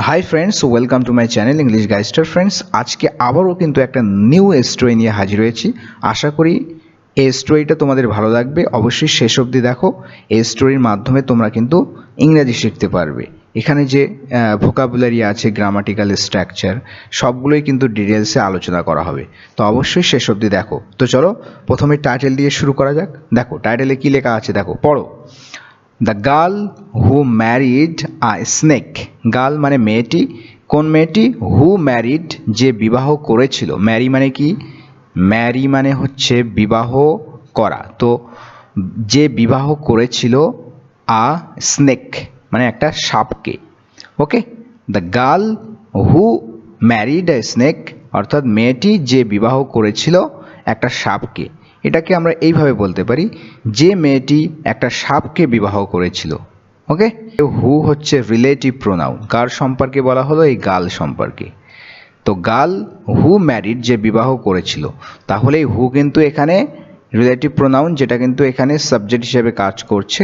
High friends, welcome to my channel English গাইস্টার। Friends, আজকে আবারও কিন্তু একটা নিউ স্টোরি নিয়ে হাজির হয়েছি। আশা করি এই স্টোরিটা তোমাদের ভালো লাগবে। অবশ্যই শেষ অবধি দেখো। এই স্টোরির মাধ্যমে তোমরা কিন্তু ইংরেজি শিখতে পারবে। এখানে যে ভোকাবুলারি আছে, গ্রামাটিক্যাল স্ট্রাকচার, সবগুলোই কিন্তু ডিটেলসে আলোচনা করা হবে। তো অবশ্যই শেষ অবধি দেখো। তো চলো প্রথমে টাইটেল দিয়ে শুরু করা যাক। দেখো টাইটেলে কি লেখা আছে, দেখো পড়ো। The girl who married a snake. Girl মানে মেয়েটি। কোন মেয়েটি? হু ম্যারিড, যে বিবাহ করেছিল। ম্যারি মানে কি? ম্যারি মানে হচ্ছে বিবাহ করা। তো যে বিবাহ করেছিল আ স্নেক মানে একটা সাপকে। Okay, the girl who married a snake, অর্থাৎ মেয়েটি যে বিবাহ করেছিল একটা সাপকে। এটাকে আমরা এইভাবে বলতে পারি, যে মেয়েটি একটা সাপকে বিবাহ করেছিল। ওকে, হু হচ্ছে রিলেটিভ প্রোনাউন। কার সম্পর্কে বলা হলো? এই গার্ল সম্পর্কে। তো গার্ল হু ম্যারিড, যে বিবাহ করেছিল, তাহলে এই হু কিন্তু এখানে রিলেটিভ প্রোনাউন, যেটা কিন্তু এখানে সাবজেক্ট হিসেবে কাজ করছে।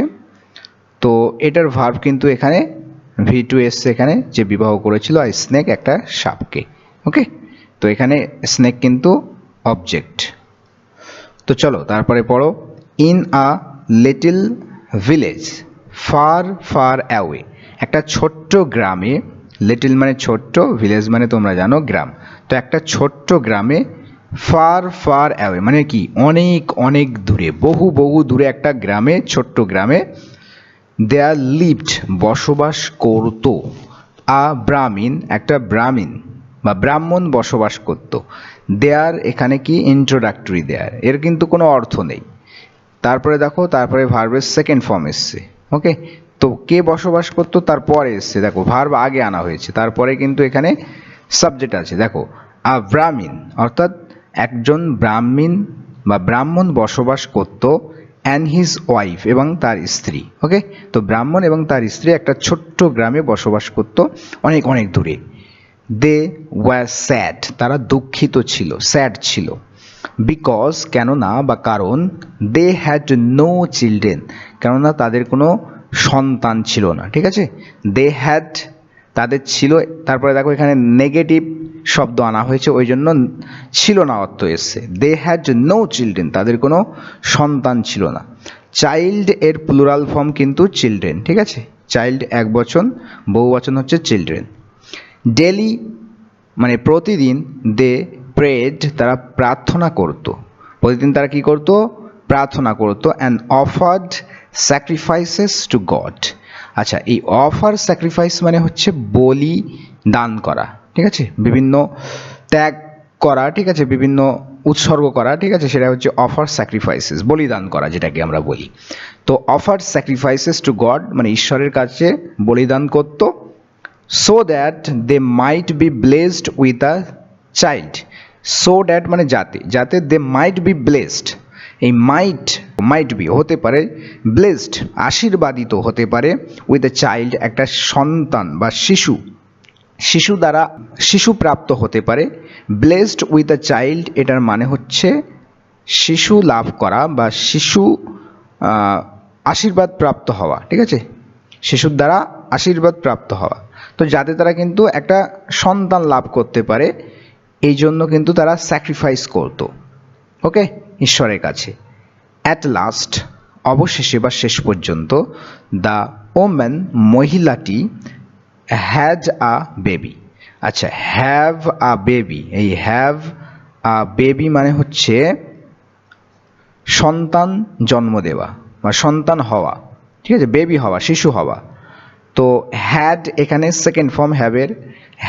তো এটার ভার্ব কিন্তু এখানে V2 এসছে এখানে, যে বিবাহ করেছিল, আর স্নেক একটা সাপকে। ওকে, তো এখানে স্নেক কিন্তু অবজেক্ট। তো চলো তারপরে পড়ো। In a little village far far away. একটা ছোট্ট গ্রামে, লিটল মানে ছোট্ট, ভিলেজ মানে তোমরা জানো গ্রাম। তো একটা ছোট্ট গ্রামে, ফার ফার অ্যাওয়ে মানে কি? অনেক অনেক দূরে, বহু বহু দূরে একটা গ্রামে, ছোট্ট গ্রামে, দেয়ার লিভড বসবাস করত আ ব্রাহ্মণ, একটা ব্রাহ্মণ বা ব্রাহ্মণ বসবাস করত। দেয়ার এখানে কি? ইন্ট্রোডাক্টরি দেয়ার, এর কিন্তু কোনো অর্থ নেই। তারপরে দেখো, তারপরে ভার্বের সেকেন্ড ফর্ম এসছে। ওকে, তো কে বসবাস করতো তারপরে এসছে, দেখো ভার্ব আগে আনা হয়েছে, তারপরে কিন্তু এখানে সাবজেক্ট আছে। দেখো আ ব্রাহ্মণ, অর্থাৎ একজন ব্রাহ্মণ বা ব্রাহ্মণ বসবাস করতো, অ্যান্ড হিজ ওয়াইফ, এবং তার স্ত্রী। ওকে, তো ব্রাহ্মণ এবং তার স্ত্রী একটা ছোট্ট গ্রামে বসবাস করতো, অনেক অনেক দূরে। দে ওয়ার স্যাড, তারা দুঃখিত ছিল, স্যাড ছিল। বিকজ, কেননা বা কারণ, দে হ্যাড নো চিলড্রেন, কেননা তাদের কোনো সন্তান ছিল না। ঠিক আছে, দে হ্যাড তাদের ছিল, তারপরে দেখো এখানে নেগেটিভ শব্দ আনা হয়েছে, ওই জন্য ছিল না অর্থ এসছে। দে হ্যাড নো চিলড্রেন, তাদের কোনো সন্তান ছিল না। চাইল্ড এর প্লুরাল ফর্ম কিন্তু চিলড্রেন। ঠিক আছে, চাইল্ড এক বচন, বহু বচন হচ্ছে চিলড্রেন। ডেলি মানে প্রতিদিন, দে প্রেড, তারা প্রার্থনা করত। প্রতিদিন তারা কি করত? প্রার্থনা করত। And offered sacrifices two god. আচ্ছা, এই অফার স্যাক্রিফাইস মানে হচ্ছে বলি দান করা। ঠিক আছে, বিভিন্ন ত্যাগ করা, ঠিক আছে, বিভিন্ন উৎসর্গ করা, ঠিক আছে, সেটা হচ্ছে অফার স্যাক্রিফাইসেস, বলিদান করা যেটাকে আমরা বলি। তো অফার স্যাক্রিফাইসেস টু গড মানে ঈশ্বরের কাছে বলিদান করত, so that they might be blessed with a child. So that মানে যাতে, যাতে they might be blessed, এই might be হতে পারে, blessed আশীর্বাদিত হতে পারে, with a child একটা সন্তান বা শিশু, শিশু দ্বারা শিশু প্রাপ্ত হতে পারে। blessed with a child এটার মানে হচ্ছে শিশু লাভ করা বা শিশু আশীর্বাদ প্রাপ্ত হওয়া। ঠিক আছে, শিশুর দ্বারা আশীর্বাদ প্রাপ্ত হওয়া। তো যাতে তারা কিন্তু একটা সন্তান লাভ করতে পারে, এই জন্য কিন্তু তারা স্যাক্রিফাইস করত। ওকে, ঈশ্বরের কাছে। অ্যাট লাস্ট অবশেষে বা শেষ পর্যন্ত, দ্য ওম্যান মহিলাটি, হ্যাজ আ বেবি। আচ্ছা, হ্যাভ আ বেবি, এই হ্যাভ আ বেবি মানে হচ্ছে সন্তান জন্ম দেওয়া বা সন্তান হওয়া। ঠিক আছে, বেবি হওয়া, শিশু হওয়া। তো হ্যাড এখানে সেকেন্ড ফর্ম হ্যাভের,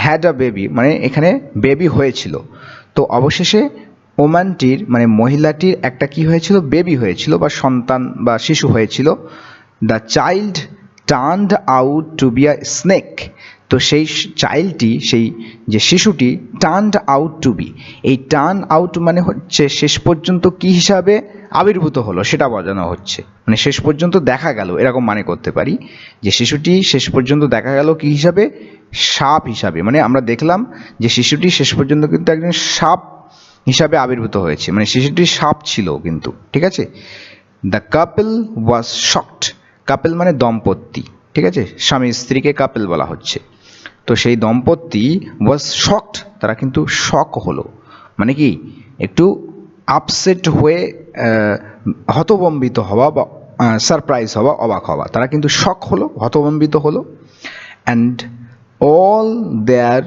হ্যাড আ বেবি মানে এখানে বেবি হয়েছিল। তো অবশেষে ওম্যানটির মানে মহিলাটির একটা কি হয়েছিল? বেবি হয়েছিল বা সন্তান বা শিশু হয়েছিল। The child turned out to be a snake. তো সেই চাইল্ডটি, সেই যে শিশুটি, টার্নড আউট টু বি, এই টার্ন আউট মানে হচ্ছে শেষ পর্যন্ত কি হিসাবে আবির্ভূত হলো সেটা বোঝানো হচ্ছে, মানে শেষ পর্যন্ত দেখা গেল, এরকম মানে করতে পারি যে শিশুটি শেষ পর্যন্ত দেখা গেল কি হিসাবে? সাপ হিসাবে। মানে আমরা দেখলাম যে শিশুটি শেষ পর্যন্ত কিন্তু একজন সাপ হিসাবে আবির্ভূত হয়েছে, মানে শিশুটি সাপ ছিল কিন্তু। ঠিক আছে, দ্য কাপল ওয়াজ শকড। কাপল মানে দম্পতি, ঠিক আছে, স্বামী স্ত্রীকে কাপল বলা হচ্ছে। তো সেই দম্পতি ওয়াজ শকড, তারা কিন্তু শক হলো, মানে কি একটু আপসেট হয়ে হতভম্বিত হওয়া বা সারপ্রাইজ হওয়া, অবাক হওয়া, তারা কিন্তু শক হলো, হতভম্বিত হলো। And all their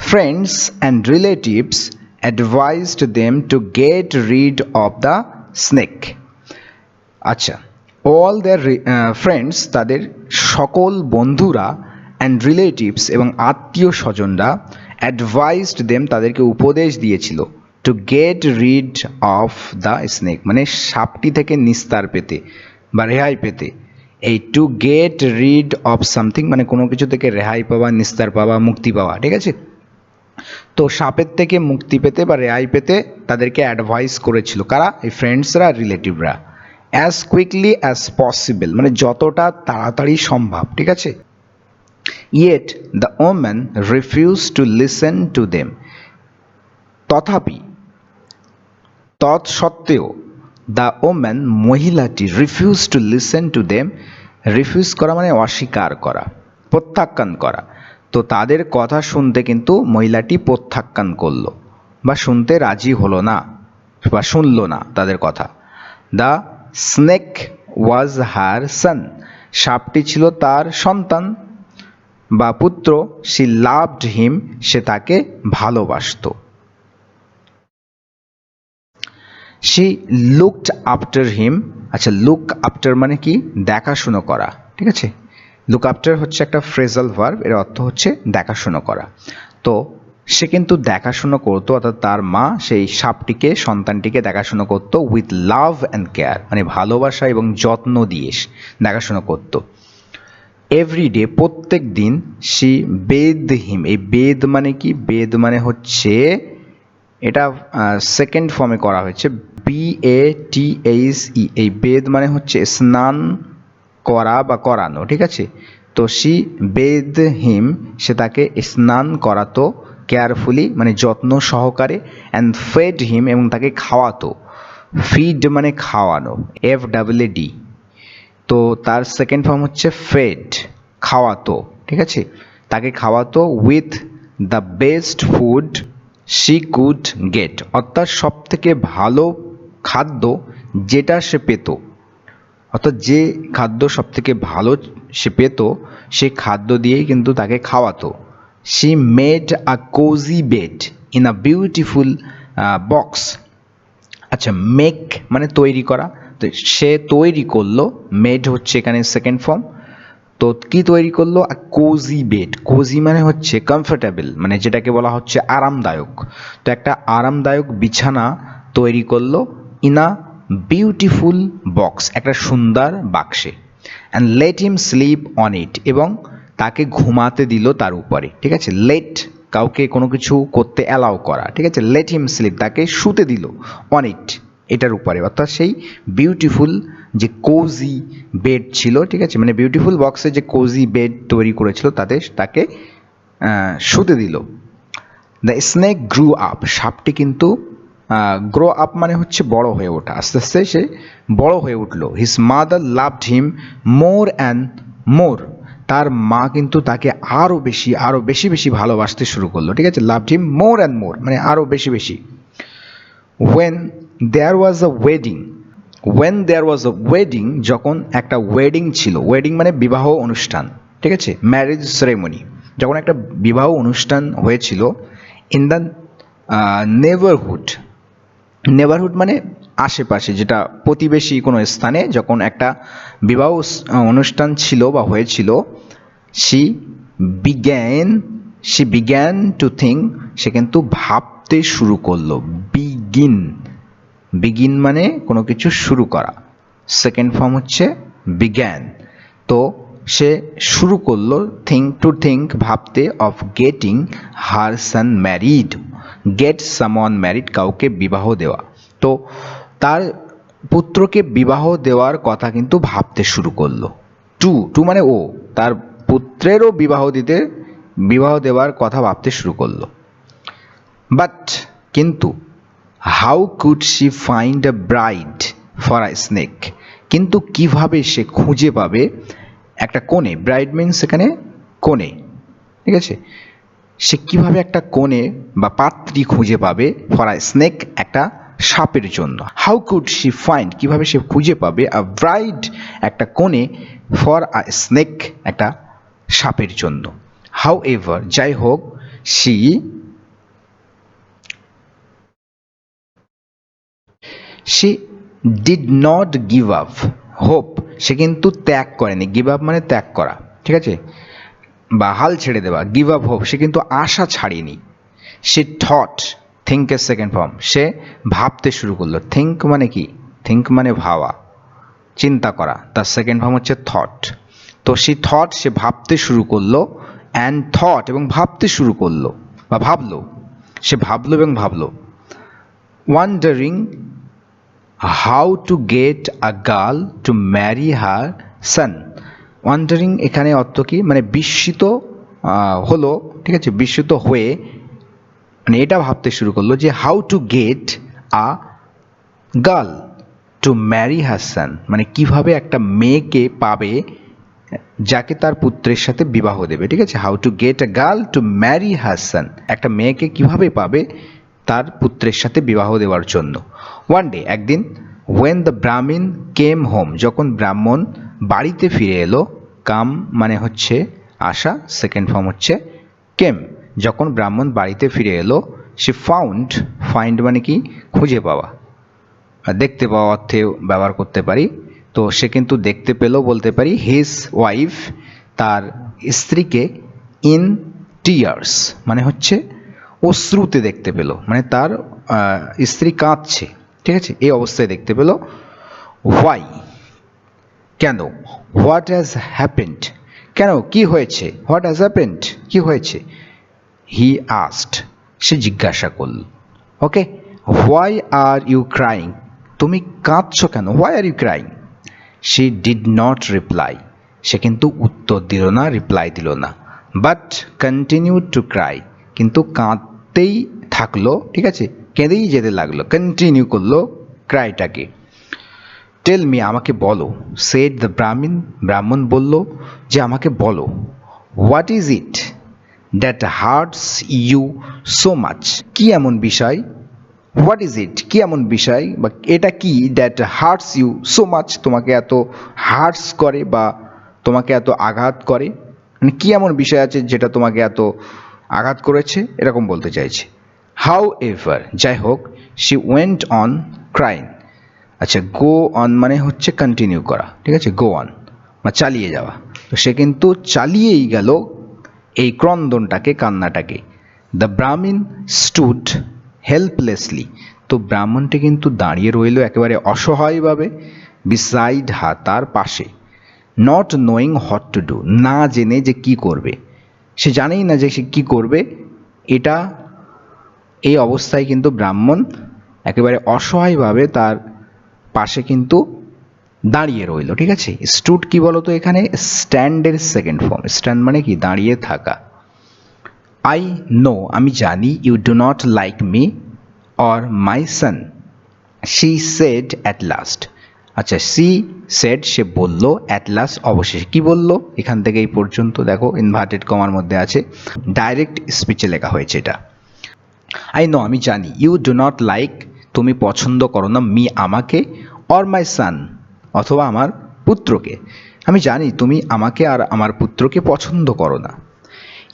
friends and relatives অ্যাডভাইজড them to get rid of the snake. আচ্ছা, অল দেয়ার ফ্রেন্ডস, তাদের সকল বন্ধুরা, অ্যান্ড রিলেটিভস এবং আত্মীয় স্বজনরা, অ্যাডভাইজড দেম, তাদেরকে উপদেশ দিয়েছিল, to get rid of the snake, মানে সাপটি থেকে নিস্তার পেতে বা রেহাই পেতে। এই to get rid of something মানে কোনো কিছু থেকে রেহাই পাওয়া, নিস্তার পাওয়া, মুক্তি পাওয়া, ঠিক আছে। তো সাপের থেকে মুক্তি পেতে বা রেহাই পেতে তাদেরকে অ্যাডভাইস করেছিল কারা? এই ফ্রেন্ডসরা, রিলেটিভরা। অ্যাজ কুইকলি অ্যাজ পসিবল মানে যতটা তাড়াতাড়ি সম্ভব, ঠিক আছে। Yet the woman refuse to listen to them, তথাপি তৎসত্ত্বেও দ্য ওম্যান মহিলাটি refuse to listen to them, refuse করা মানে অস্বীকার করা, প্রত্যাখ্যান করা। তো তাদের কথা শুনতে কিন্তু মহিলাটি প্রত্যাখ্যান করলো বা শুনতে রাজি হলো না বা শুনলো না তাদের কথা। দ্য স্নেক ওয়াজ হার সন, সাপটি ছিল তার সন্তান বা পুত্র। শি লাভড হিম, সে তাকে ভালোবাসত। শি লুকড আফটার হিম, আচ্ছা লুক আফটার মানে কি? দেখাশুনো করা, ঠিক আছে। লুক আফটার হচ্ছে একটা ফ্রেজাল ভার্ব, এর অর্থ হচ্ছে দেখাশুনো করা। তো সে কিন্তু দেখাশুনো করতো, অর্থাৎ তার মা সেই সাপটিকে, সন্তানটিকে দেখাশুনো করতো উইথ লাভ অ্যান্ড কেয়ার, মানে ভালোবাসা এবং যত্ন দিয়ে দেখাশুনো করতো। এভরিডে, প্রত্যেক দিন। শি বেদ হিম, এই বেদ মানে কি? বেদ মানে হচ্ছে, এটা সেকেন্ড ফর্মে করা হয়েছে, BATHE, এই বেদ মানে হচ্ছে স্নান করা বা করানো, ঠিক আছে। তো শি বেদ হিম, সে তাকে স্নান করাতো, কেয়ারফুলি মানে যত্ন সহকারে, অ্যান্ড ফেড হিম, এবং তাকে খাওয়াতো। ফিড মানে খাওয়ানো, FEED। তো তার সেকেন্ড ফর্ম হচ্ছে ফেড, খাওয়াতো, ঠিক আছে। তাকে খাওয়াতো with the best food she could get, অর্থাৎ সব থেকে ভালো খাদ্য যেটা সে পেত, অর্থাৎ যে খাদ্য সব থেকে ভালো সে পেত সেই খাদ্য দিয়েই কিন্তু তাকে খাওয়াতো। She made a cosy bed in a beautiful box. আচ্ছা, মেক মানে তৈরি করা, তো সে তৈরি করলো, মেড হচ্ছে এখানে সেকেন্ড ফর্ম। তো কি তৈরি করলো? কোজি বেড, কোজি মানে হচ্ছে কমফোর্টেবল, মানে যেটাকে বলা হচ্ছে আরামদায়ক। তো একটা আরামদায়ক বিছানা তৈরি করলো ইন আ বিউটিফুল বক্স, একটা সুন্দর বাক্সে। And let him sleep on it, এবং তাকে ঘুমাতে দিল তার উপরে, ঠিক আছে। লেট কাউকে কোনো কিছু করতে অ্যালাউ করা, ঠিক আছে। লেট হিম স্লিপ, তাকে শুতে দিল অন ইট, এটার উপরে, অর্থাৎ সেই বিউটিফুল যে কোজি বেড ছিল, ঠিক আছে, মানে বিউটিফুল বক্সে যে কোজি বেড তৈরি করেছিল তাকে শুতে দিল। দ্য স্নেক গ্রু আপ, সাপটি কিন্তু গ্রো আপ মানে হচ্ছে বড় হয়ে ওঠা, আস্তে আস্তে সে বড় হয়ে উঠলো। His mother loved him more and more, তার মা কিন্তু তাকে আরও বেশি ভালোবাসতে শুরু করলো, ঠিক আছে। লাভড হিম মোর অ্যান্ড মোর মানে আরও বেশি। when there was a wedding, যখন একটা ওয়েডিং ছিল, ওয়েডিং মানে বিবাহ অনুষ্ঠান, ঠিক আছে, ম্যারেজ সেরেমনি, যখন একটা বিবাহ অনুষ্ঠান হয়েছিল, ইন দ্য নেবারহুড মানে আশেপাশে, যেটা প্রতিবেশী কোনো স্থানে যখন একটা বিবাহ অনুষ্ঠান ছিল বা হয়েছিল, শি বিগ্যান টু থিঙ্ক, সে কিন্তু ভাবতে শুরু করলো। বিগিন মানে কোনো কিছু শুরু করা, সেকেন্ড ফর্ম হচ্ছে বিগ্যান। তো সে শুরু করলো টু থিঙ্ক ভাবতে, of getting her son married, get someone married কাউকে বিবাহ দেওয়া। তো তার পুত্রকে বিবাহ দেওয়ার কথা কিন্তু ভাবতে শুরু করলো। টু মানে ও, তার পুত্রেরও বিবাহ দেওয়ার কথা ভাবতে শুরু করলো। বাট কিন্তু, how could she find a bride for a snake, কিন্তু কিভাবে সে খুঁজে পাবে একটা কনে, ব্রাইড মিন্স এখানে কনে, ঠিক আছে। সে কিভাবে একটা কনে বা পাত্রী খুঁজে পাবে ফর আ স্নেক, একটা সাপের জন্য। হাউ কুড শি ফাইন্ড, কিভাবে সে খুঁজে পাবে আ ব্রাইড, একটা কনে ফর আ স্নেক, একটা সাপের জন্য। হাউ এভার, যাই হোক, she did not give up hope, সে কিন্তু ত্যাগ করেনি। গিভ আপ মানে ত্যাগ করা, ঠিক আছে, বা হাল ছেড়ে দেওয়া। গিভ আপ হোপ, সে কিন্তু আশা ছাড়েনি। সে থট, থিঙ্কের সেকেন্ড ফর্ম, সে ভাবতে শুরু করলো। থিঙ্ক মানে কি? থিঙ্ক মানে ভাবা, চিন্তা করা। তার সেকেন্ড ফর্ম হচ্ছে থট। তো সে থট, সে ভাবতে শুরু করলো। অ্যান্ড থট, এবং ভাবতে শুরু করলো বা ভাবলো, সে ভাবলো এবং ভাবলো। Wondering how to get a girl to marry her son. Wondering এখানে অর্থ কি, মানে বিস্মিত হলো, ঠিক আছে, বিস্মিত হয়ে মানে এটা ভাবতে শুরু করলো যে how to get a girl to marry her son, মানে কিভাবে একটা মেয়েকে পাবে যাকে তার পুত্রের সাথে বিবাহ দেবে, ঠিক আছে। How to get a girl to marry her son, একটা মেয়েকে কিভাবে পাবে তার পুত্রের সাথে বিবাহ দেওয়ার জন্য। ওয়ান ডে, একদিন, ওয়েন দ্য ব্রাহ্মণ কেম হোম, যখন ব্রাহ্মণ বাড়িতে ফিরে এলো। কাম মানে হচ্ছে আসা, সেকেন্ড ফর্ম হচ্ছে কেম। যখন ব্রাহ্মণ বাড়িতে ফিরে এলো, সে ফাউন্ড, ফাইন্ড মানে কি, খুঁজে পাওয়া, দেখতে পাওয়া অর্থেও ব্যবহার করতে পারি। তো সে কিন্তু দেখতে পেল বলতে পারি হিজ ওয়াইফ, তার স্ত্রীকে, ইন টিয়ার্স মানে হচ্ছে অশ্রুতে দেখতে পেল, মানে তার স্ত্রী কাঁদছে, ঠিক আছে, এই অবস্থায় দেখতে পেল। হোয়াই, কেন। হোয়াট হ্যাজ হ্যাপেন্ড, কেন, কি হয়েছে। হোয়াট হ্যাজ হ্যাপেন্ড, কি হয়েছে। হি আস্কড, সে জিজ্ঞাসা করল। Okay, why are you crying, তুমি কাঁদছো কেন। Why are you crying. She did not reply, সে কিন্তু উত্তর দিল না, রিপ্লাই দিল না। বাট কন্টিনিউ টু ক্রাই, কিন্তু কাঁদতেই থাকলো, ঠিক আছে, কেঁদেই যেতে লাগলো, কন্টিনিউ করলো ক্রাইটাকে। টেল মি, আমাকে বলো। সেড দ্য ব্রাহ্মণ, ব্রাহ্মণ বলল যে আমাকে বলো। What is it that hurts you so much, কি এমন বিষয়। হোয়াট ইজ ইট, কি এমন বিষয় বা এটা কি, that hurts you so much, তোমাকে এত হার্টস করে বা তোমাকে এত আঘাত করে, মানে কি এমন বিষয় আছে যেটা তোমাকে এত আঘাত করেছে, এরকম বলতে চাইছে। হাউ এভার, যাই হোক, শি ওয়েন্ট অন ক্রাইং, আচ্ছা, গো অন মানে হচ্ছে কন্টিনিউ করা, ঠিক আছে, গো অন বা চালিয়ে যাওয়া। তো সে কিন্তু চালিয়েই গেল এই ক্রন্দনটাকে, কান্নাটাকে। দ্য ব্রাহ্মণ স্টুড হেল্পলেসলি, তো ব্রাহ্মণটি কিন্তু দাঁড়িয়ে রইল একেবারে অসহায়ভাবে। বিসাইড হা, তার পাশে। Not knowing what to do, না জেনে যে কি করবে, সে জানেই না যে সে কি করবে। এটা, এই অবস্থায় কিন্তু ব্রাহ্মণ একেবারে অসহায়ভাবে তার পাশে কিন্তু দাঁড়িয়ে রইল, ঠিক আছে। স্টুড কি বলতো এখানে, স্ট্যান্ডের সেকেন্ড ফর্ম। স্ট্যান্ড মানে কি, দাঁড়িয়ে থাকা। আই নো, আমি জানি, you do not like me or my son, she said at last, আচ্ছা, সি সেড, সে বলল, অ্যাট লাস্ট, অবশেষে। কি বলল, এখান থেকে এই পর্যন্ত দেখো ইনভার্টেড কমার মধ্যে আছে, ডাইরেক্ট স্পিচে লেখা হয়েছে এটা। আই নো, আমি জানি, ইউ ডু নট লাইক, তুমি পছন্দ করো না, মি আমাকে, অর মাই সান, অথবা আমার পুত্রকে। আমি জানি তুমি আমাকে আর আমার পুত্রকে পছন্দ করো না।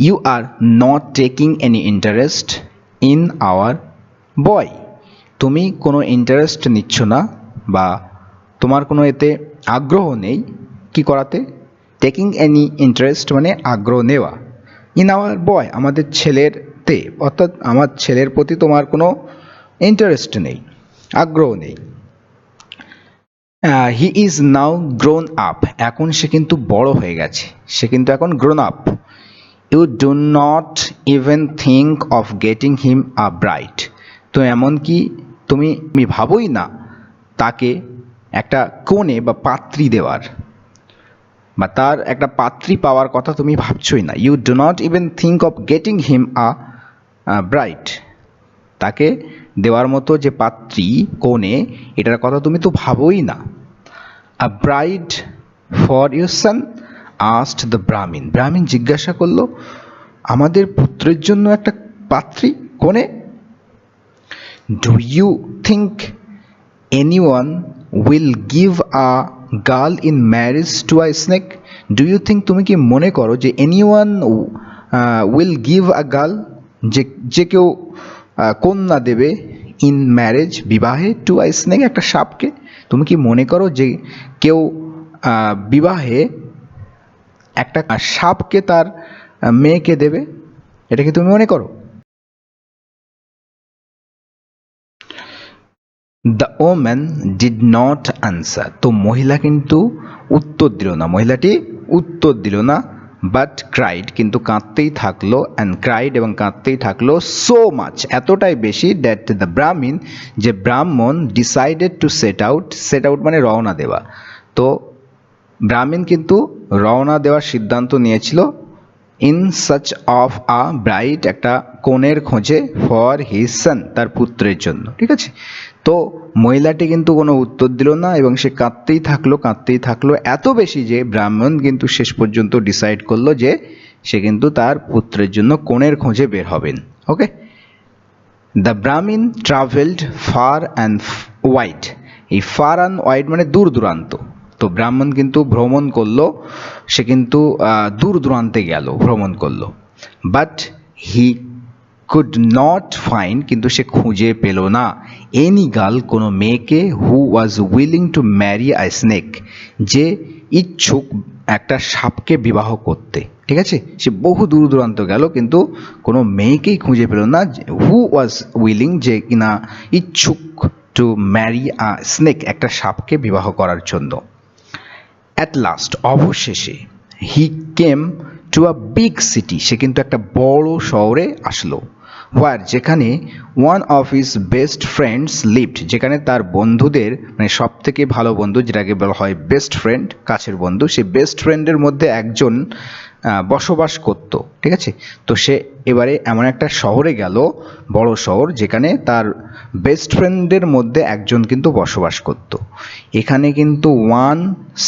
You are not taking any interest in our boy, তুমি কোনো ইন্টারেস্ট নিচ্ছ না বা তোমার কোনো এতে আগ্রহ নেই, কি করাতে। টেকিং এনি ইন্টারেস্ট মানে আগ্রহ নেওয়া। ইন আওয়ার বয়, আমাদের ছেলেরতে, অর্থাৎ আমার ছেলের প্রতি তোমার কোনো ইন্টারেস্ট নেই, আগ্রহ নেই। He is now grown up, এখন সে কিন্তু বড় হয়ে গেছে, সে কিন্তু এখন grown up. You do not even think of getting him a bride, তো এমনকি তুমি ভাবোই না তাকে একটা কনে বা পাত্রী দেওয়ার, বা তার একটা পাত্রী পাওয়ার কথা তুমি ভাবছই না। You do not even think of getting him a bride, তাকে দেওয়ার মতো যে পাত্রী, কনে, এটার কথা তুমি তো ভাবোই না। A bride for your son, asked the Brahmin, ব্রাহ্মণ জিজ্ঞাসা করলো আমাদের পুত্রের জন্য একটা পাত্রী, কোনে? Do you think anyone will give a girl in marriage to a snake? Do you think, তুমি কি মনে করো যে anyone will give a girl, যে কেউ কন্যা দেবে in marriage, বিবাহে, to a snake, একটা সাপকে? তুমি কি মনে করো যে কেউ বিবাহে একটা সাপকে তার মেয়েকে দেবে? এটা কি তুমি মনে করো? The woman did not answer, তো মহিলা কিন্তু উত্তর দিল না, মহিলাটি উত্তর দিল না, বাট ক্রাইড, কিন্তু কাঁদতেই থাকলো, অ্যান্ড ক্রাইড, এবং কাঁদতেই থাকলো, সো মাচ, এতটাই বেশি, দ্যাট দ্য ব্রাহ্মণ, যে ব্রাহ্মণ, decided to set out, set out মানে রওনা দেওয়া, তো ব্রাহ্মণ কিন্তু রওনা দেওয়ার সিদ্ধান্ত নিয়েছিল, in search of a bride, একটা কনের খোঁজে, ফর হিজ সন, তার পুত্রের জন্য, ঠিক আছে। তো মহিলাটি কিন্তু কোনো উত্তর দিল না এবং সে কাঁদতেই থাকলো এত বেশি যে ব্রাহ্মণ কিন্তু শেষ পর্যন্ত ডিসাইড করলো যে সে কিন্তু তার পুত্রের জন্য কনের খোঁজে বের হবেন। ওকে, দ্য ব্রাহ্মণ ট্রাভেলড ফার অ্যান্ড ওয়াইড, এই ফার অ্যান্ড ওয়াইড মানে দূর দূরান্ত, তো ব্রাহ্মণ কিন্তু ভ্রমণ করলো, সে কিন্তু দূর দূরান্তে গেল, ভ্রমণ করলো, but he could not find, কিন্তু সে খুঁজে পেল না, এনি গার্ল, কোনো মেয়েকে, who was willing to marry a snake, যে ইচ্ছুক একটা সাপকে বিবাহ করতে, ঠিক আছে। সে বহু দূর দূরান্ত গেল কিন্তু কোনো মেয়েকেই খুঁজে পেল না, হু ওয়াজ উইলিং, যে কিনা ইচ্ছুক, টু ম্যারি আ স্নেক, একটা সাপকে বিবাহ করার জন্য। অ্যাট লাস্ট, অবশেষে, he came to a big city, সে কিন্তু একটা বড় শহরে আসলো, হোয়ার, যেখানে, one of his best friends lived, যেখানে তার বন্ধুদের, মানে সব থেকে ভালো বন্ধু, যেটাকে বলা হয় বেস্ট ফ্রেন্ড, কাছের বন্ধু, সেই বেস্ট ফ্রেন্ডের মধ্যে একজন বসবাস করত, ঠিক আছে। তো সে এবারে এমন একটা শহরে গেল, বড় শহর, যেখানে তার বেস্ট ফ্রেন্ডের মধ্যে একজন কিন্তু বসবাস করত। এখানে কিন্তু ওয়ান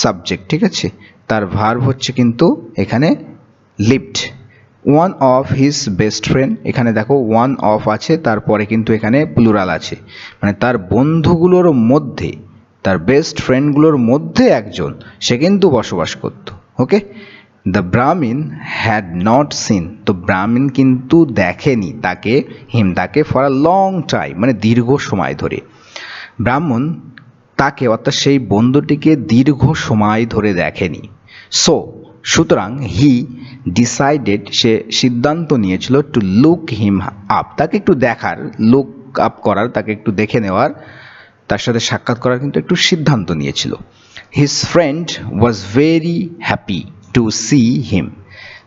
সাবজেক্ট, ঠিক আছে, তার ভার্ব হচ্ছে কিন্তু এখানে lived, one of his best friend, এখানে দেখো ওয়ান অফ আছে, তারপরে কিন্তু এখানে প্লুরাল আছে, মানে তার বন্ধুগুলোর মধ্যে, তার বেস্ট ফ্রেন্ডগুলোর মধ্যে একজন, সে কিন্তু বসবাস করত। ওকে, দ্য ব্রাহ্মণ হ্যাড নট সিন, তো ব্রাহ্মণ কিন্তু দেখেনি তাকে, তাকে ফর আ লং টাইম, মানে দীর্ঘ সময় ধরে, ব্রাহ্মণ তাকে, অর্থাৎ সেই বন্ধুটিকে দীর্ঘ সময় ধরে দেখেনি। সুতরাং হি ডিসাইডেড, সে সিদ্ধান্ত নিয়েছিল, টু লুক হিম আপ, তাকে একটু দেখার, লুক আপ করার, তাকে একটু দেখে নেওয়ার, তার সাথে সাক্ষাৎ করার কিন্তু একটু সিদ্ধান্ত নিয়েছিল। His friend was very happy to see him,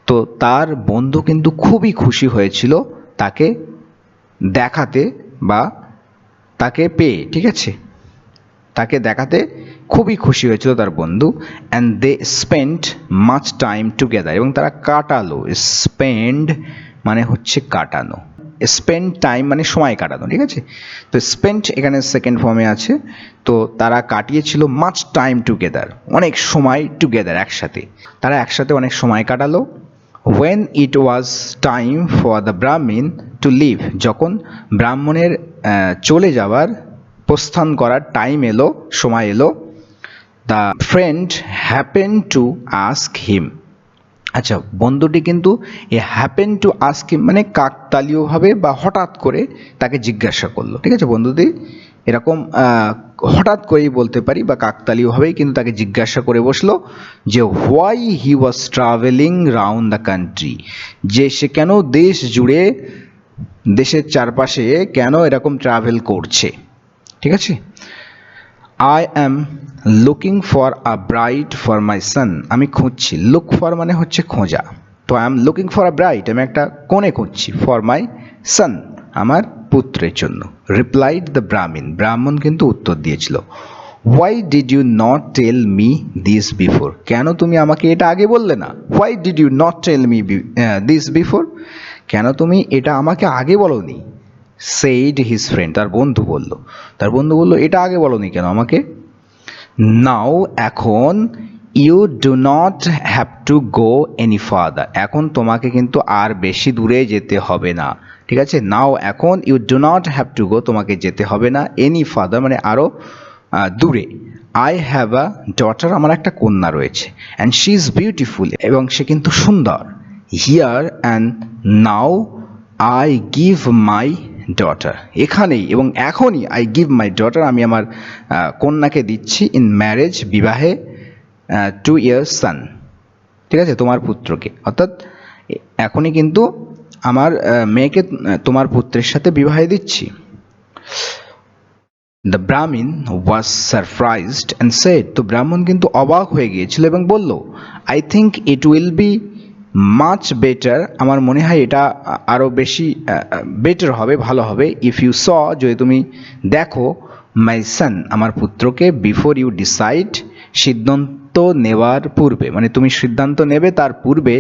তো তার বন্ধু কিন্তু খুবই খুশি হয়েছিল তাকে দেখাতে বা তাকে পেয়ে, ঠিক আছে, তাকে দেখাতে খুবই খুশি হয়েছিল তার বন্ধু। And they spend much time together, এবং তারা কাটালো, স্পেন্ড মানে হচ্ছে কাটানো, স্পেন্ড টাইম মানে সময় কাটানো, ঠিক আছে। তো স্পেন্ড এখানে সেকেন্ড ফর্মে আছে, তো তারা কাটিয়েছিল মাচ টাইম টুগেদার, অনেক সময় টুগেদার, একসাথে, তারা একসাথে অনেক সময় কাটালো। When it was time for the Brahmin to leave, যখন ব্রাহ্মণের চলে যাওয়ার, প্রস্থান করার টাইম এলো, সময় এলো, the friend happen to ask him, আচ্ছা, বন্ধুটি কিন্তু এ হ্যাপেন টু আস্ক হিম মানে কাকতালীয়ভাবে বা হঠাৎ করে তাকে জিজ্ঞাসা করলো, ঠিক আছে। বন্ধুটি এরকম হঠাৎ করেই বলতে পারি বা কাকতালীয়ভাবেই কিন্তু তাকে জিজ্ঞাসা করে বসলো যে why he was travelling round the country, যে সে কেন দেশ জুড়ে, দেশের চারপাশে কেন এরকম ট্রাভেল করছে, ঠিক আছে। I am looking for a bride for my son, আমি খুঁজছি, লুক ফর মানে হচ্ছে খোঁজা, তো I am looking for a bride, আমি একটা কনে খুঁজছি, ফর মাই সান, আমার পুত্রের জন্য। রিপ্লাইড দ্য ব্রাহ্মণ, ব্রাহ্মণ কিন্তু উত্তর দিয়েছিল, why did you not tell me this before, কেন তুমি আমাকে এটা আগে বললে না, why did you not tell me this before, কেন তুমি এটা আমাকে আগে বলোনি, সেইড হিজ ফ্রেন্ড, তার বন্ধু বলল, এটা আগে বলোনি কেন আমাকে। নাও, এখন, you do not have to go any further, এখন তোমাকে কিন্তু আর বেশি দূরে যেতে হবে না, ঠিক আছে। নাও এখন you do not have to go, তোমাকে যেতে হবে না, এনি ফার্দার মানে আরও দূরে। আই হ্যাভ আ ডটার, আমার একটা কন্যা রয়েছে, অ্যান্ড শি ইজ বিউটিফুল, এবং সে কিন্তু সুন্দর। Here and now I give my daughter, এখানেই এবং এখনই আই গিভ মাই ডটার, আমি আমার কন্যাকে দিচ্ছি, ইন ম্যারেজ, বিবাহে, টু ইয়ার সান, ঠিক আছে, তোমার পুত্রকে, অর্থাৎ এখনই কিন্তু আমার মেয়েকে তোমার পুত্রের সাথে বিবাহে দিচ্ছি। দ্য ব্রাহ্মণ ওয়াজ সারপ্রাইজড অ্যান্ড সেড, তো ব্রাহ্মণ কিন্তু অবাক হয়ে গিয়েছিল এবং বলল, I think it will be much better, আমার মনে হয় এটা আরও বেশি বেটার হবে, ভালো হবে, ইফ ইউ স, যদি তুমি দেখো, মাই সান, আমার পুত্রকে, বিফোর ইউ ডিসাইড, সিদ্ধান্ত নেওয়ার পূর্বে, মানে তুমি সিদ্ধান্ত নেবে তার পূর্বে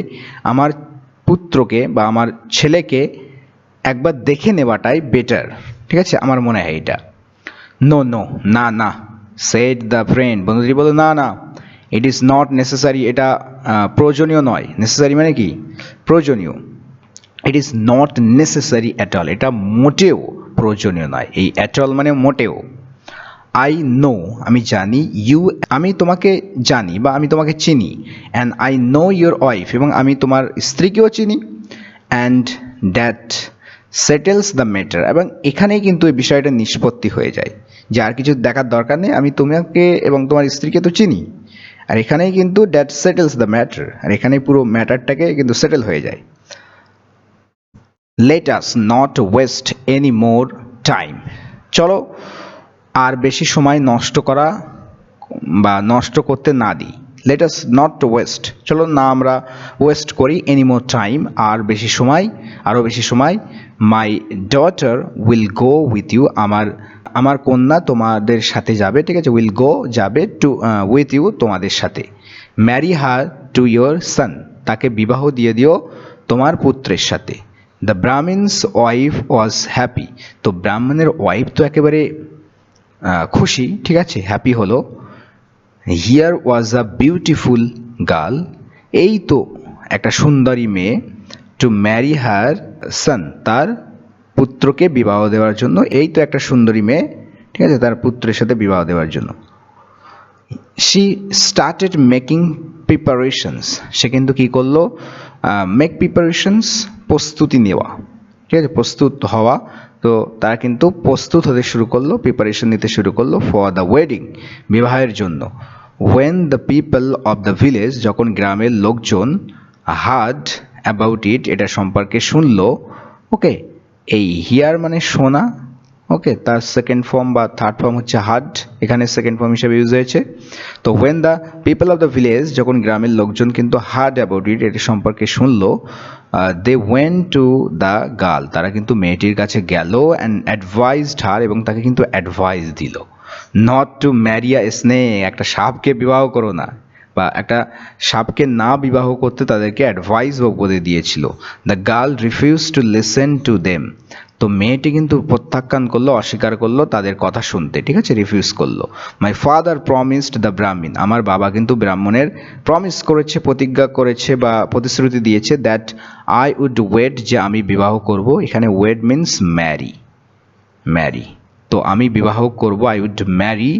আমার পুত্রকে বা আমার ছেলেকে একবার দেখে নেওয়াটাই বেটার, ঠিক আছে, আমার মনে হয় এটা। নো নো, না না, সেড দ্য ফ্রেন্ড, বন্ধুটি বলল, না না, ইট ইজ নট নেসেসারি, এটা প্রয়োজনীয় নয়, নেসেসারি মানে কি, প্রয়োজনীয়, it is not necessary at all, এটা মোটেও প্রয়োজনীয় নয়, এই অ্যাট অল মানে মোটেও। আই নো, আমি জানি, ইউ, আমি তোমাকে জানি বা আমি তোমাকে চিনি, and I know your wife, এবং আমি তোমার স্ত্রীকেও চিনি, and that settles the matter, এবং এখানেই কিন্তু এই বিষয়টা নিষ্পত্তি হয়ে যায়, যে আর কিছু দেখার দরকার নেই, আমি তোমাকে এবং তোমার স্ত্রীকে তো চিনি, আর এখানেই কিন্তু দ্যাট সেটেলস দ্য ম্যাটার, আর এখানেই পুরো ম্যাটারটাকে কিন্তু সেটেল হয়ে যায়। Let us not waste any more time, চলো আর বেশি সময় নষ্ট করা বা নষ্ট করতে না দিই। লেট আস নট ওয়েস্ট, চলো না আমরা ওয়েস্ট করি, এনি মোর টাইম, আর বেশি সময়, আরও বেশি সময়। My daughter will go with you, আমার কন্যা তোমাদের সাথে যাবে, ঠিক আছে, উইল গো যাবে, টু উইথ ইউ তোমাদের সাথে। ম্যারি হার টু ইয়োর সান, তাকে বিবাহ দিয়ে দিও তোমার পুত্রের সাথে। The Brahmins wife was happy, তো ব্রাহ্মণের ওয়াইফ তো একেবারে খুশি, ঠিক আছে, হ্যাপি হলো। Here was a beautiful girl, এই তো একটা সুন্দরী মেয়ে, টু ম্যারি হার সান, তার পুত্রকে বিবাহ দেওয়ার জন্য, এই তো একটা সুন্দরী মেয়ে, ঠিক আছে, তার পুত্রের সাথে বিবাহ দেওয়ার জন্য। শি স্টার্টেড মেকিং প্রিপারেশনস, সে কিন্তু কী করলো, মেক প্রিপারেশনস, প্রস্তুতি নেওয়া, ঠিক আছে, প্রস্তুত হওয়া, তো তারা কিন্তু প্রস্তুত হতে শুরু করলো, প্রিপারেশন নিতে শুরু করলো, ফর দ্য ওয়েডিং, বিবাহের জন্য। When the people of the village, যখন গ্রামের লোকজন, হার্ড অ্যাবাউট ইট, এটা সম্পর্কে শুনলো, ওকে, এই হিয়ার মানে শোনা, ওকে, তার সেকেন্ড ফর্ম বা থার্ড ফর্ম হচ্ছে হার্ড, এখানে সেকেন্ড ফর্ম হিসেবে ইউজ হয়েছে। তো when the people of the village, যখন গ্রামের লোকজন কিন্তু হার্ড অ্যাবাউট ইট, এটা সম্পর্কে শুনলো, they went to the girl, তারা কিন্তু মেয়েটির কাছে গেল, অ্যান্ড অ্যাডভাইসড হার, এবং তাকে কিন্তু অ্যাডভাইস দিল, not to marry a snake, একটা সাপকে বিবাহ করো না, বা একটা সাপকে না বিবাহ করতে তাদেরকে অ্যাডভাইস বা উপদেশ দিয়েছিল। The girl refuse to listen to them, তো মেয়েটি কিন্তু প্রত্যাখ্যান করলো, অস্বীকার করলো তাদের কথা শুনতে, ঠিক আছে, রিফিউজ করলো। মাই ফাদার প্রমিসড দ্য ব্রাহ্মণ, আমার বাবা কিন্তু ব্রাহ্মণের প্রমিস করেছে, প্রতিজ্ঞা করেছে বা প্রতিশ্রুতি দিয়েছে, দ্যাট আই উড ওয়েড, যে আমি বিবাহ করব, এখানে ওয়েড মিন্স ম্যারি, ম্যারি, তো আমি বিবাহ করব, I would marry,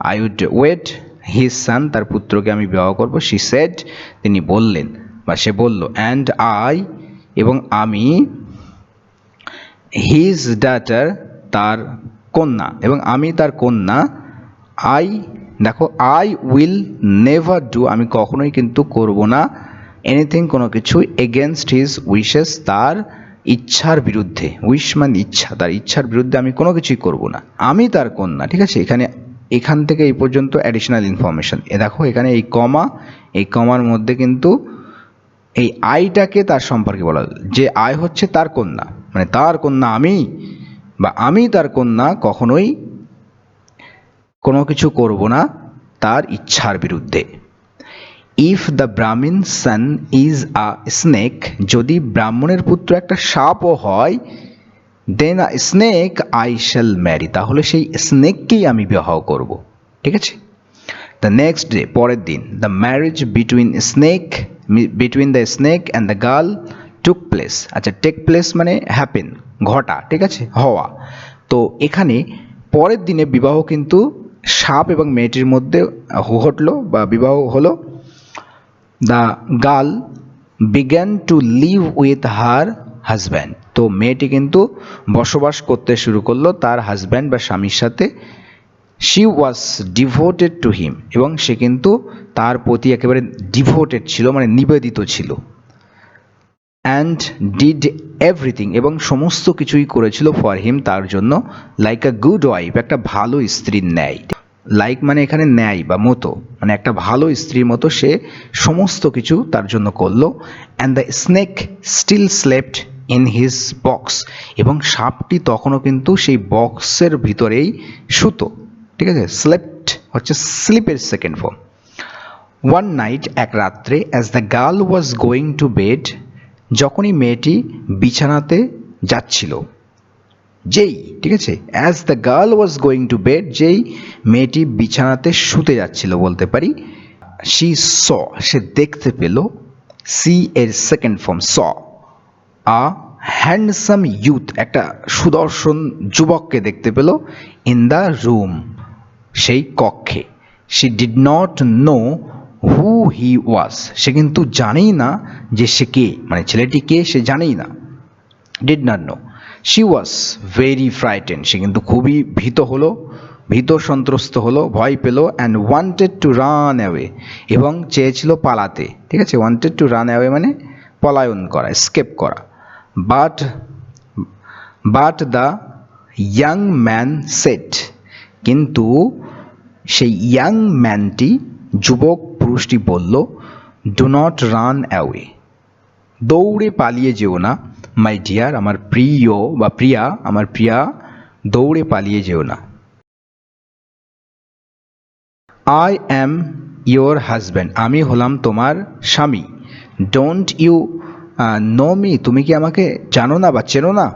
I would wed his son, তার পুত্রকে আমি বিবাহ করব। শি সেড, তিনি বললেন বা সে বলল, অ্যান্ড আই, এবং আমি, হিজ ডটার, তার কন্যা, এবং আমি তার কন্যা, আই, দেখো, আই উইল নেভার ডু, আমি কখনোই কিন্তু করব না, এনিথিং, কোনো কিছু, এগেনস্ট হিজ উইশেস, তার ইচ্ছার বিরুদ্ধে, উইশ মানে ইচ্ছা, তার ইচ্ছার বিরুদ্ধে আমি কোনো কিছুই করব না, আমি তার কন্যা, ঠিক আছে। এখান থেকে এই পর্যন্ত অ্যাডিশনাল ইনফরমেশন, দেখো এখানে এই কমা, এই কমার মধ্যে কিন্তু এই আইটাকে তার সম্পর্কে বলা, যে আই হচ্ছে তার কন্যা, মানে তার কন্যা আমি, বা আমি তার কন্যা কখনোই কোনো কিছু করব না তার ইচ্ছার বিরুদ্ধে। ইফ দ্য ব্রাহ্মণ সান ইজ আ স্নেক, যদি ব্রাহ্মণের পুত্র একটা সাপও হয়, then a snake I shall marry, তাহলে সেই স্নেককেই আমি বিবাহ করব, ঠিক আছে। দ্য নেক্সট ডে, পরের দিন, the marriage between the snake and the girl took place. আচ্ছা, টেক প্লেস মানে হ্যাপেন, ঘটা, ঠিক আছে, হওয়া। তো এখানে পরের দিনে বিবাহ কিন্তু সাপ এবং মেয়েটির মধ্যে ঘটলো বা বিবাহ হলো। The girl began to live with her husband. তো মেয়েটি কিন্তু বসবাস করতে শুরু করলো তার হাজব্যান্ড বা স্বামীর সাথে। She was devoted to him, এবং সে কিন্তু তার প্রতি একেবারে ডিভোটেড ছিল, মানে নিবেদিত ছিল। অ্যান্ড ডিড এভরিথিং, এবং সমস্ত কিছুই করেছিল ফর হিম, তার জন্য, লাইক আ গুড ওয়াইফ, একটা ভালো স্ত্রীর ন্যায়। লাইক মানে এখানে ন্যায় বা মতো, মানে একটা ভালো স্ত্রীর মতো সে সমস্ত কিছু তার জন্য করলো। And the snake still slept in his box, এবং সাপটি তখনও কিন্তু সেই বক্সের ভিতরেই শুতো, ঠিক আছে। স্লেপ্ট হচ্ছে স্লিপের সেকেন্ড ফর্ম। ওয়ান নাইট, এক রাত্রে, as the girl was going to bed, যখনই মেয়েটি বিছানাতে যাচ্ছিল, যেই, ঠিক আছে, as the girl was going to bed, যেই মেয়েটি বিছানাতে শুতে যাচ্ছিল বলতে পারি, শি স, সে দেখতে পেল, সি এর সেকেন্ড ফর্ম স, আ হ্যান্ডসাম ইউথ, একটা সুদর্শন যুবককে দেখতে পেল, ইন দ্য রুম, সেই কক্ষে। She did not know who he was, সে কিন্তু জানেই না যে সে কে, মানে ছেলেটি কে সে জানেই না, did not know. She was very frightened, সে কিন্তু খুবই ভীত সন্ত্রস্ত হলো, ভয় পেল। And wanted to run away, এবং চেয়েছিল পালাতে, ঠিক আছে। ওয়ান্টেড টু রান অ্যাওয়ে মানে পলায়ন করা, স্কেপ করা। But the young man said, কিন্তু সেই ইয়াং ম্যানটি, যুবক পুরুষটি বলল, ডু নট রান অ্যাওয়ে, দৌড়ে পালিয়ে যেও না, মাই ডিয়ার, আমার প্রিয় বা প্রিয়া, আমার প্রিয়া, দৌড়ে পালিয়ে যেও না। আই অ্যাম ইয়োর হাজব্যান্ড, আমি হলাম তোমার স্বামী। ডোন্ট ইউ নো মি, তুমি কি আমাকে জানো না বা চেনো না।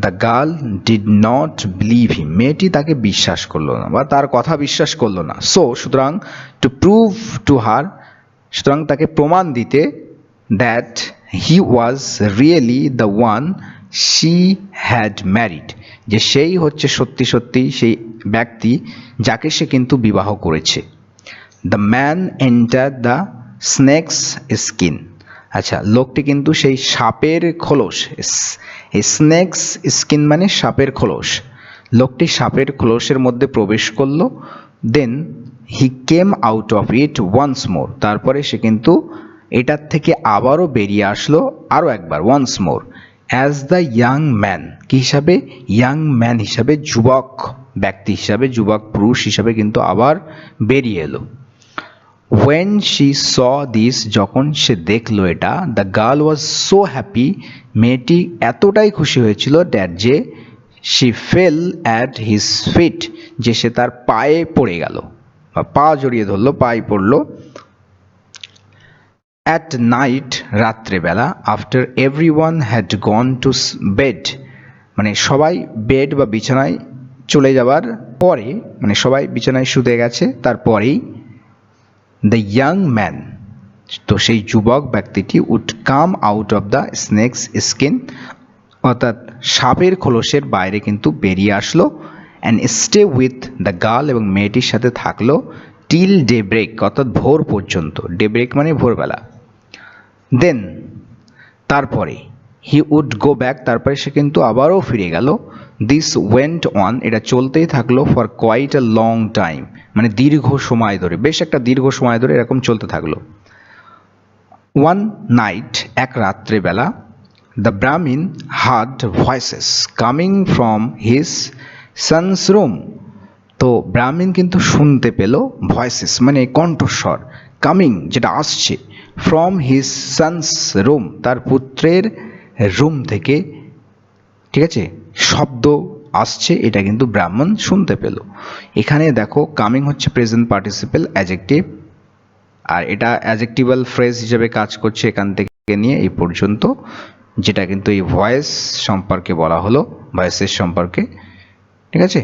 The girl did not believe him, মেয়েটি তাকে বিশ্বাস করলো না বা তার কথা বিশ্বাস করলো না। সুতরাং টু প্রুভ টু হার, সুতরাং তাকে প্রমাণ দিতে, that he was really the one she had married, যে সেই হচ্ছে সত্যি সত্যি সেই ব্যক্তি যাকে সে কিন্তু বিবাহ করেছে। The man enter the snake's skin, আচ্ছা, লোকটি কিন্তু সেই সাপের খোলস, স্নেকস স্কিন মানে সাপের খোলস, লোকটি সাপের খোলসের মধ্যে প্রবেশ করলো। Then he came out of it once more, তারপরে সে কিন্তু এটার থেকে আবারও বেরিয়ে আসলো আরও একবার, once more, as the young man, কি হিসাবে, ইয়াং ম্যান হিসাবে, যুবক ব্যক্তি হিসাবে, যুবক পুরুষ হিসাবে কিন্তু আবার বেরিয়ে এলো। ওয়েন শি স দিস, যখন সে দেখলো এটা, the girl was so happy, মেয়েটি এতটাই খুশি হয়েছিল, দ্যাট যে she fail at his fit, যে সে তার পায়ে পড়ে গেল বা পা জড়িয়ে ধরলো, পায়ে পড়লো। অ্যাট নাইট, রাত্রেবেলা, after every one had gone to bed, মানে সবাই বেড বা বিছানায় চলে যাবার পরে, মানে সবাই বিছানায় শুতে গেছে তারপরেই, দ্য ইয়াং ম্যান, তো সেই যুবক ব্যক্তিটি, would come out of the snake's skin, অর্থাৎ সাপের খোলসের বাইরে কিন্তু বেরিয়ে আসলো। And stay with the girl, এবং মেয়েটির সাথে থাকলো, টিল ডে ব্রেক, অর্থাৎ ভোর পর্যন্ত, ডে ব্রেক মানে ভোরবেলা। দেন, তারপরে, হি উড গো ব্যাক, তারপরে সে কিন্তু আবারও ফিরে গেল। দিস ওয়েন্ট অন, এটা চলতেই থাকলো, for quite a long time, মানে দীর্ঘ সময় ধরে, বেশ একটা দীর্ঘ সময় ধরে এরকম চলতে থাকলো। ওয়ান নাইট, এক রাত্রেবেলা, the ব্রাহ্মিন hard voices coming from his sons room, তো ব্রাহ্মিন কিন্তু শুনতে পেল, ভয়েসেস মানে কণ্ঠস্বর, কামিং যেটা আসছে, ফ্রম হিজ সন্স রুম, তার পুত্রের রুম থেকে, ঠিক আছে, শব্দ আসছে, এটা কিন্তু ব্রাহ্মণ শুনতে পেল। এখানে দেখো, কামিং হচ্ছে প্রেজেন্ট পার্টিসিপেল অ্যাডজেক্টিভ, আর এটা অ্যাডজেক্টিভাল ফ্রেজ হিসেবে কাজ করছে এখান থেকে নিয়ে এই পর্যন্ত, যেটা কিন্তু এই ভয়েস সম্পর্কে বলা হলো, ভয়েসের সম্পর্কে, ঠিক আছে।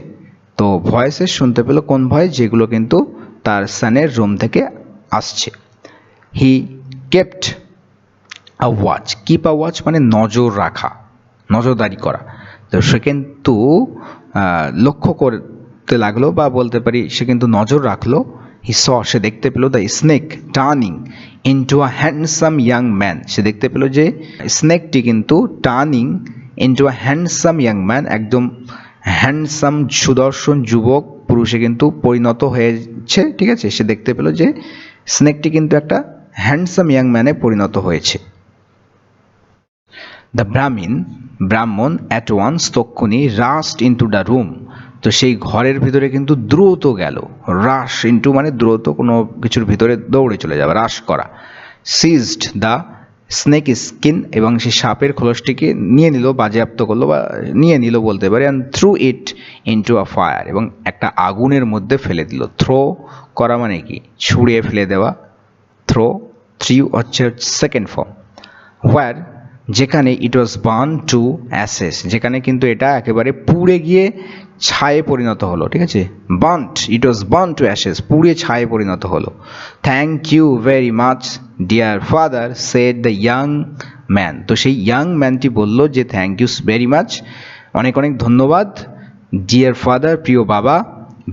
তো ভয়েসেস শুনতে পেলো, কোন ভয়েস, যেগুলো কিন্তু তার সানের রুম থেকে আসছে। হি কেপ্ট আ ওয়াচ, কিপ আ ওয়াচ মানে নজর রাখা, নজরদারি করা। তো সে কিন্তু লক্ষ্য করতে লাগলো, বা বলতে পারি সে কিন্তু নজর রাখলো। হি স, সে দেখতে পেলো the snake turning into a handsome young man, সে দেখতে পেলো যে স্নেকটি কিন্তু turning into a handsome young man, একদম হ্যান্ডসাম সুদর্শন যুবক পুরুষে কিন্তু পরিণত হয়েছে। ঠিক আছে, সে দেখতে পেলো যে স্নেকটি কিন্তু একটা হ্যান্ডসাম ইয়াং ম্যানে পরিণত হয়েছে। দ্য ব্রাহ্মণ অ্যাট ওয়ান্স, তক্ষুনি রাস্ট ইন্টু দ্য রুম, তো সেই ঘরের ভিতরে কিন্তু দ্রুত গেল। রাশ ইন্টু মানে দ্রুত কোনো কিছুর ভিতরে দৌড়ে চলে যাওয়া, রাশ করা। সিজড দ্য স্নেক স্কিন, এবং সেই সাপের খোলসটিকে নিয়ে নিল, বাজেয়াপ্ত করলো বা নিয়ে নিল বলতে পারে। And through it into a fire, এবং একটা আগুনের মধ্যে ফেলে দিল। থ্রো করা মানে কি, ছুঁড়ে ফেলে দেওয়া। থ্রো হচ্ছে সেকেন্ড ফর্ম। হোয়ার, যেখানে it was burn to ashes, যেখানে কিন্তু এটা একেবারে পুড়ে গিয়ে ছায়ে পরিণত হলো। ঠিক আছে, it was burn to ashes, পুড়ে ছায়ে পরিণত হলো। Thank you very much dear father said the young man, তো সেই ইয়াং ম্যানটি বলল যে থ্যাংক ইউ ভেরি মাচ, অনেক অনেক ধন্যবাদ। ডিয়ার ফাদার, প্রিয় বাবা।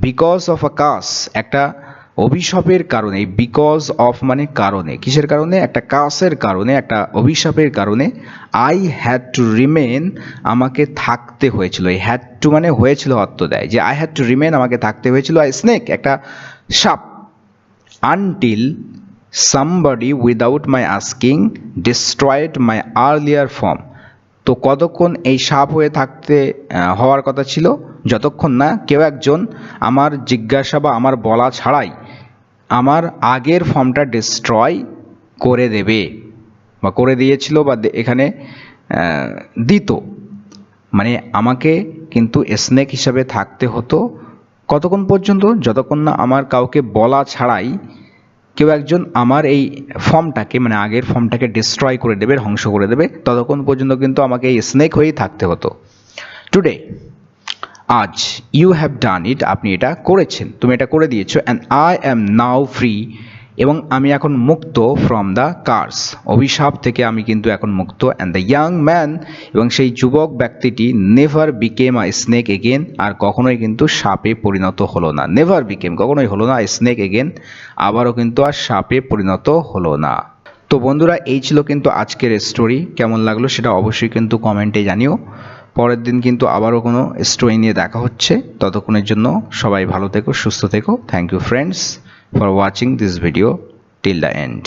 বিকজ অফ আ কাস, একটা অভিশাপের কারণে, বিকজ অফ মানে কারণে, কিসের কারণে, একটা কাসের কারণে, একটা অভিশাপের কারণে। আই হ্যাড টু রিমেন, আমাকে থাকতে হয়েছিল। এই হ্যাড টু মানে হয়েছিল অর্থ দেয়, যে আই হ্যাড টু রিমেন, আমাকে থাকতে হয়েছিল। আই স্নেক, একটা সাপ। Until somebody without my asking destroyed my earlier form, তো কতক্ষণ এই সাপ হয়ে থাকতে হওয়ার কথা ছিল, যতক্ষণ না কেউ একজন আমার জিজ্ঞাসা বা আমার বলা ছাড়াই আমার আগের ফর্মটা ডিস্ট্রয় করে দেবে, বা করে দিয়েছিল, বা এখানে দিত। মানে আমাকে কিন্তু স্নেক হিসাবে থাকতে হতো কতক্ষণ পর্যন্ত, যতক্ষণ না আমার কাউকে বলা ছাড়াই কেউ একজন আমার এই ফর্মটাকে, মানে আগের ফর্মটাকে ডিস্ট্রয় করে দেবে, ধ্বংস করে দেবে, ততক্ষণ পর্যন্ত কিন্তু আমাকে এই স্নেক হয়েই থাকতে হতো। টুডে, আজ। ইউ হ্যাভ ডান ইট, আপনি এটা করেছেন, তুমি এটা করে দিয়েছো। And I am now free, এবং আমি এখন মুক্ত। ফ্রম দ্য কার্স, অভিশাপ থেকে আমি কিন্তু এখন মুক্ত। অ্যান্ড দ্য ইয়াং ম্যান, এবং সেই যুবক ব্যক্তিটি never became a snake again, আর কখনোই কিন্তু সাপে পরিণত হলো না। নেভার বিকেম, কখনোই হলো না, স্নেক এগেন, আবারও কিন্তু আর সাপে পরিণত হলো না। তো বন্ধুরা, এই ছিল কিন্তু আজকের স্টোরি। কেমন লাগলো সেটা অবশ্যই কিন্তু কমেন্টে জানিও। পরের দিন কিন্তু আবারও কোনো স্টোরি নিয়ে দেখা হচ্ছে। ততক্ষণের জন্য সবাই ভালো থেকো, সুস্থ থেকো। Thank you friends for watching this video till the and.